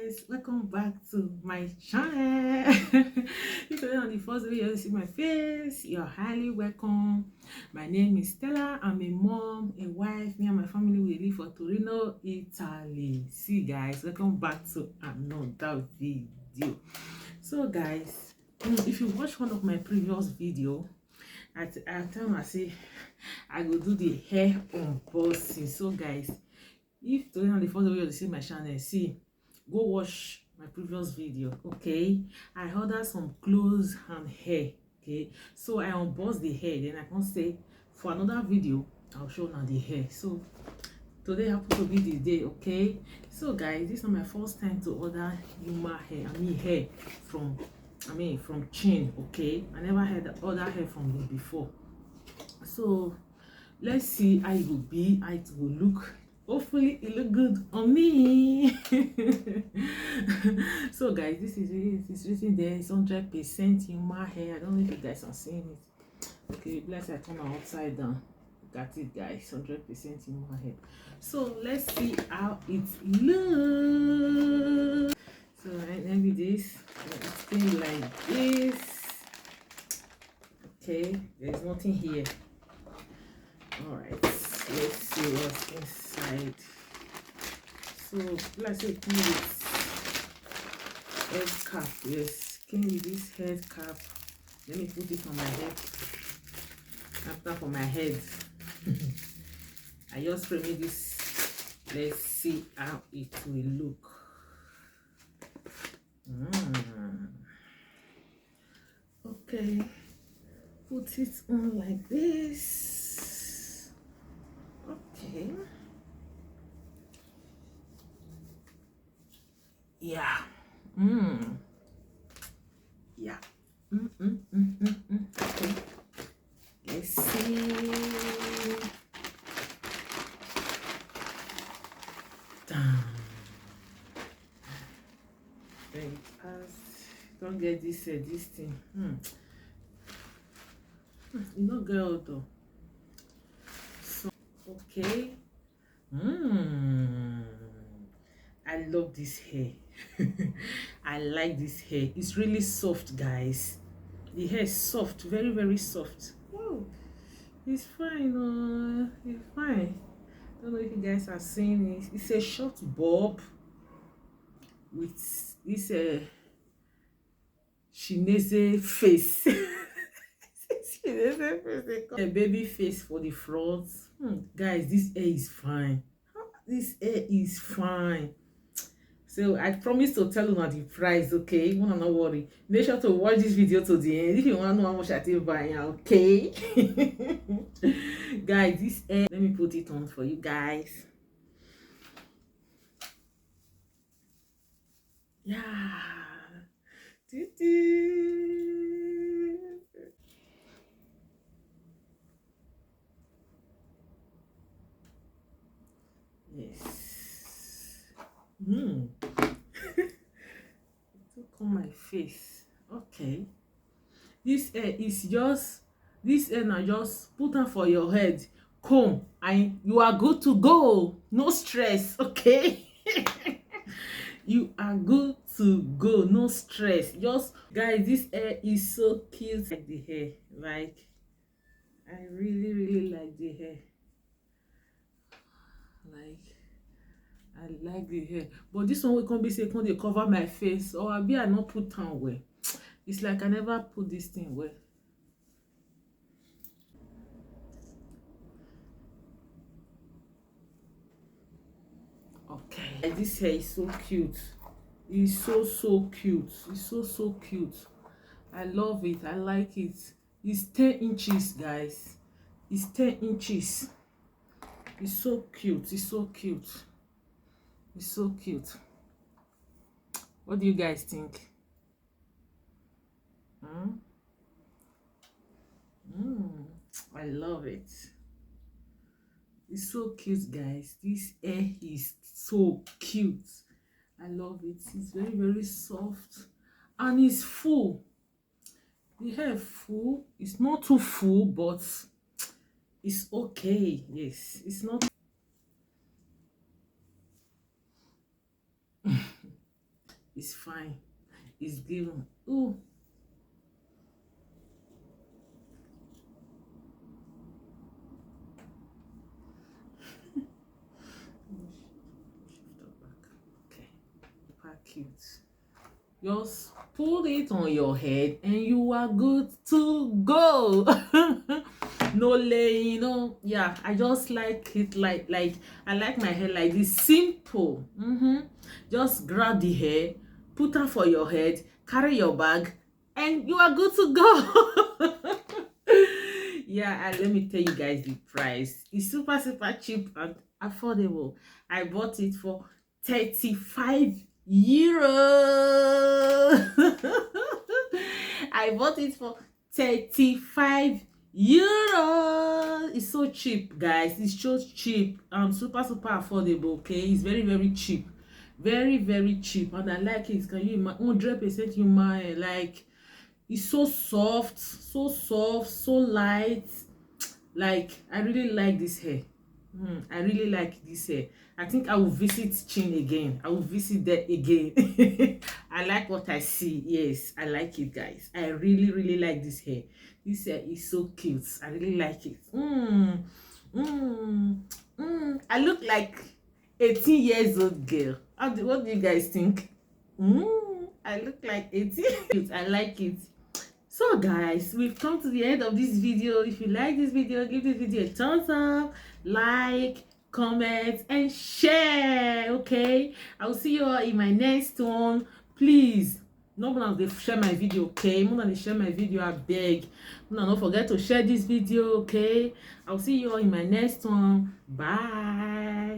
guys, welcome back to my channel. If you're on the first video you see my face, you're highly welcome. My name is Stella. I'm a mom, a wife. Me and my family, we live for Torino, Italy. See guys, welcome back to another video. So guys, if you watch one of my previous video, at time I say I go do the hair unboxing. So guys, if today on the first video you see my channel, see, go watch my previous video. Okay, I ordered some clothes and hair. Okay, so I unbox the hair, then I can say for another video I'll show now the hair. So today happen to be the day. Okay, so guys, this is not my first time to order human hair, hair from from Shein. Okay, I never had order hair from this before. So let's see how it will be, how it will look. Hopefully it look good on me. So guys, this is it. It's written there. It's 100% human hair. I don't know if you guys are seeing it. Okay, bless, I turn it upside down. Got it guys, 100% human hair. So let's see how it looks. So maybe this, it's been like this. Okay, there's nothing here. All right, let's see what's inside. So let's say came with head cap. Yes, came with this head cap. Let me put it on my head. After for my head, I just remove this. Let's see how it will look. Okay, put it on like this. Okay. Yeah. Yeah. Okay. Let's see. Then pass. Don't get this this thing. You know, girl though. So okay. I love this hair. I like this hair. It's really soft, guys. The hair is soft, very, very soft. Wow, it's fine. It's fine. Don't know if you guys are seeing it. It's a short bob with this Chinese face. A baby face for the front. Guys, this hair is fine. This hair is fine. So I promise to tell you the price. Okay, you wanna not worry, make sure to watch this video to the end if you want to know how much I take buy. Okay. Guys, this hair, let me put it on for you guys. Yeah. Yes. Look on my face. Okay. This hair is just, this hair now just put on for your head, comb, and you are good to go. No stress. Okay. You are good to go, no stress. Just guys, this hair is so cute. Like the hair, like I really, really like the hair. Like I like the hair, but this one will come be say come dey cover my face, or I not put on well. It's like I never put this thing well. Okay, this hair is so cute. It's so cute. It's so cute. I love it. I like it. It's 10 inches, guys. It's 10 inches. It's so cute. It's so cute. It's so cute. What do you guys think? I love it. It's so cute, guys. This hair is so cute. I love it. It's very, very soft and it's full. The hair full. It's not too full, but it's okay. Yes, it's not. It's fine. It's given. Ooh. Okay. Super cute. Just put it on your head and you are good to go. No laying, no. Yeah, I just like it like I like my hair like this, simple. Just grab the hair, put her for your head, carry your bag, and you are good to go. Yeah, and let me tell you guys the price. It's super cheap and affordable. I bought it for 35 euro. I bought it for 35 euro. It's so cheap, guys. It's so cheap and super affordable. Okay, it's very cheap, very cheap, and I like it. Can you imagine? 100% human. Like, it's so soft, so light. Like, I really like this hair. I really like this hair. I think I will visit Shein again. I will visit there again. I like what I see. Yes, I like it, guys. I really like this hair. This hair is so cute. I really like it. I look like 18 years old girl. What do you guys think? I look like 18. I like it. So guys, we've come to the end of this video. If you like this video, give this video a thumbs up, like, comment, and share. Okay, I'll see you all in my next one. Please, no one they share my video. Okay, no one they share my video. I beg. No, don't forget to share this video. Okay, I'll see you all in my next one. Bye.